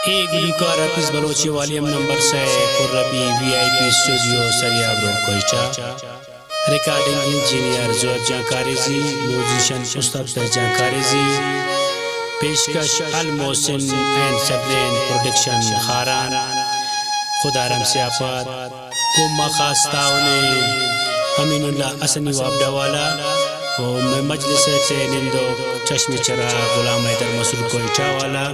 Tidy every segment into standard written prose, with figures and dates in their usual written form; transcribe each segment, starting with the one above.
एक गुलकार हाफिज Balochi volume number 6 रबी VIP studio सरिया road Quetta. Recording engineer जोर जानकारीजी, म्यूजिशियन मुस्तफा जानकारीजी, पेशकश अल मोहसिन एंड सबलेन प्रोडक्शन खारान। खुदारम से आफत गुम्मा खास्ताउने अमीनुल्लाह असनी वाबडा वाला और मजलिस से निंदो चश्मे चरा गुलाम हैदर मसूद कोयटा वाला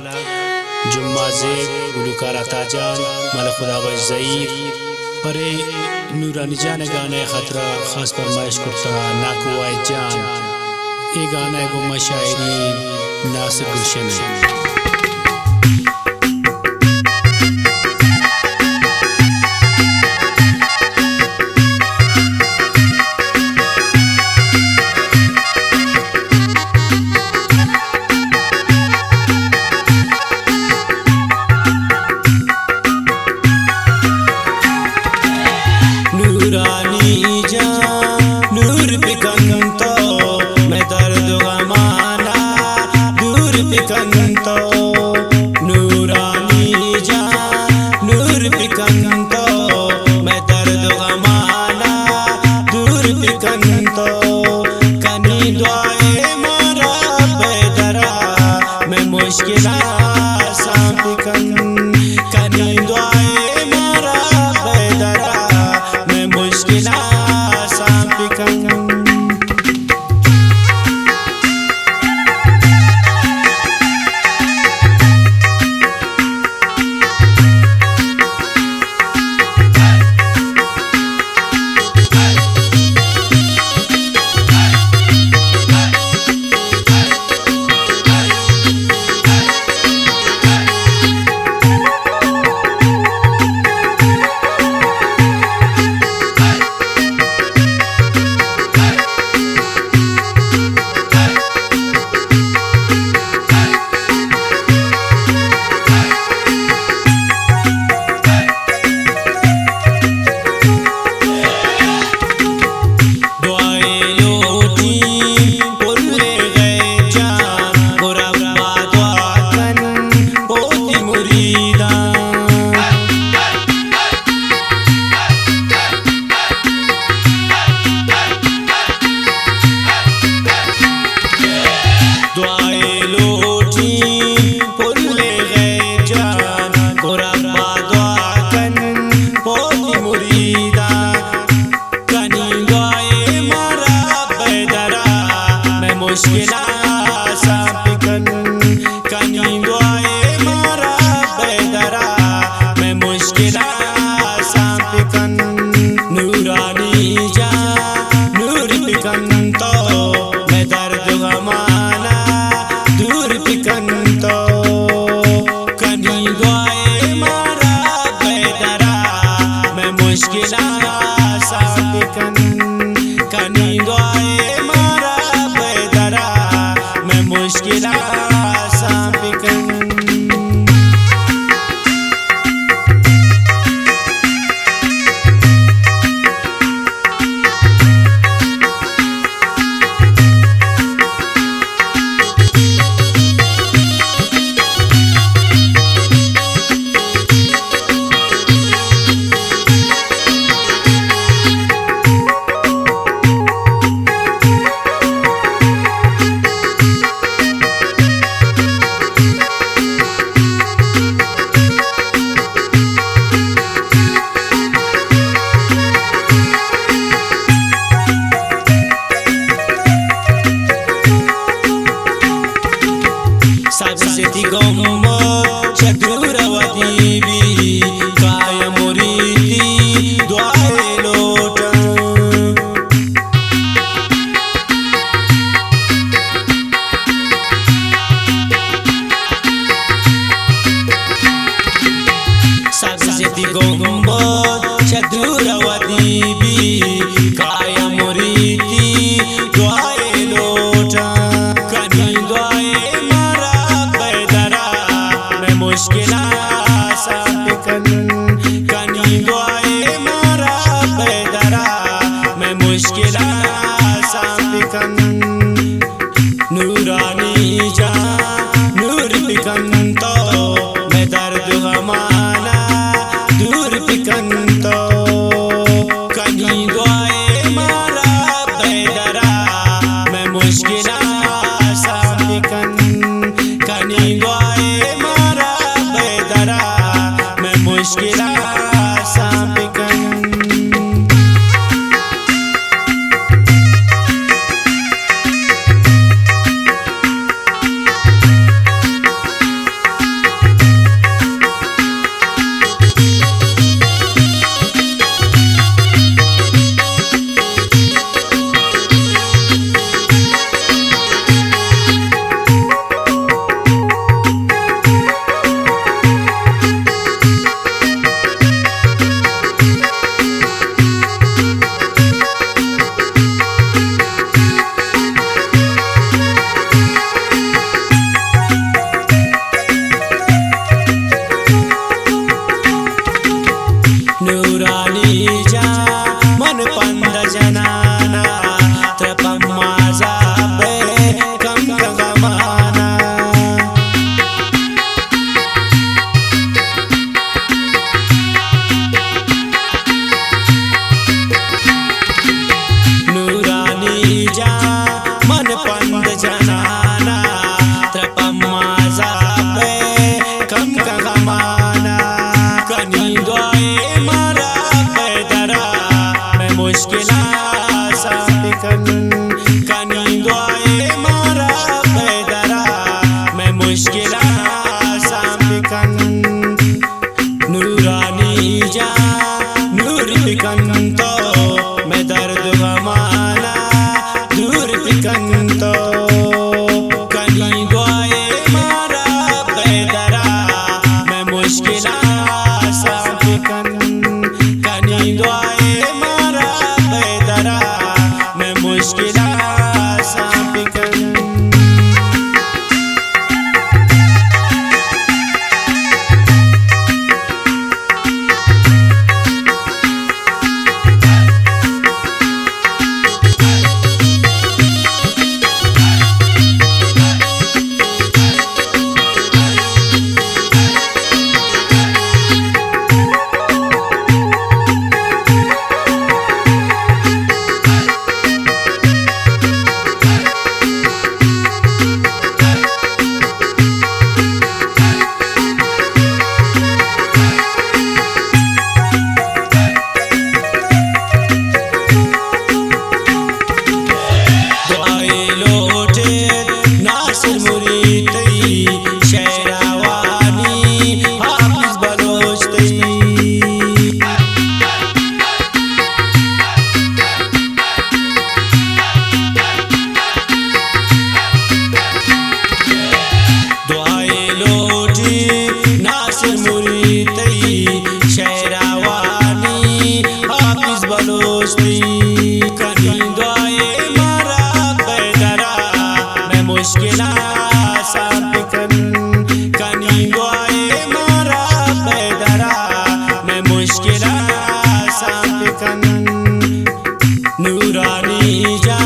जुम्मा ज़ेब गुलकारा ताजान मल खुदा ज़ईर परे नूरानी जान गाने खतरा खास फरमाइश करता नाकुआ जान ये गाना गुम्मा शायरी नासिर गुलशन। नूरानी जान नूर पिकंतो मैं दर्द गमाना दूर पिकंतो। नूरानी जान नूर पिकंतो मैं दर्द गमाना दूर पिकंतो। कनी दुआए मारा बेदरा मैं मुश्किल सांपिकन कनी दुआए मारा बेदरा मुश्किला सांपिकन कनी दुआए मारा बेदरा मैं मुश्किला सांपिकन। नूरानी जान नूर पिकन तो मैं दर्द गमाना दूर पिकन तो। कनी दुआए मारा बेदरा मैं मुश्किला सांपिकन कनी दुआए मुश्किला सांपिकन। सापिकन कनी दुआए मारा बेदरा मैं मुश्किला सापिकन नूरानी जा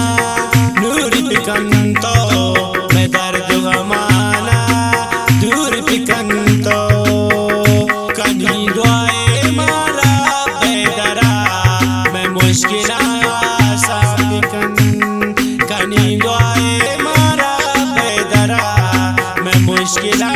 नूर पिकन तो मैं दर्द गमाना दूर पिकन तो कनी दुआए मारा बेदरा मैं मुश्किला सापिकन कनी दुआए मारा बेदरा मैं मुश्किला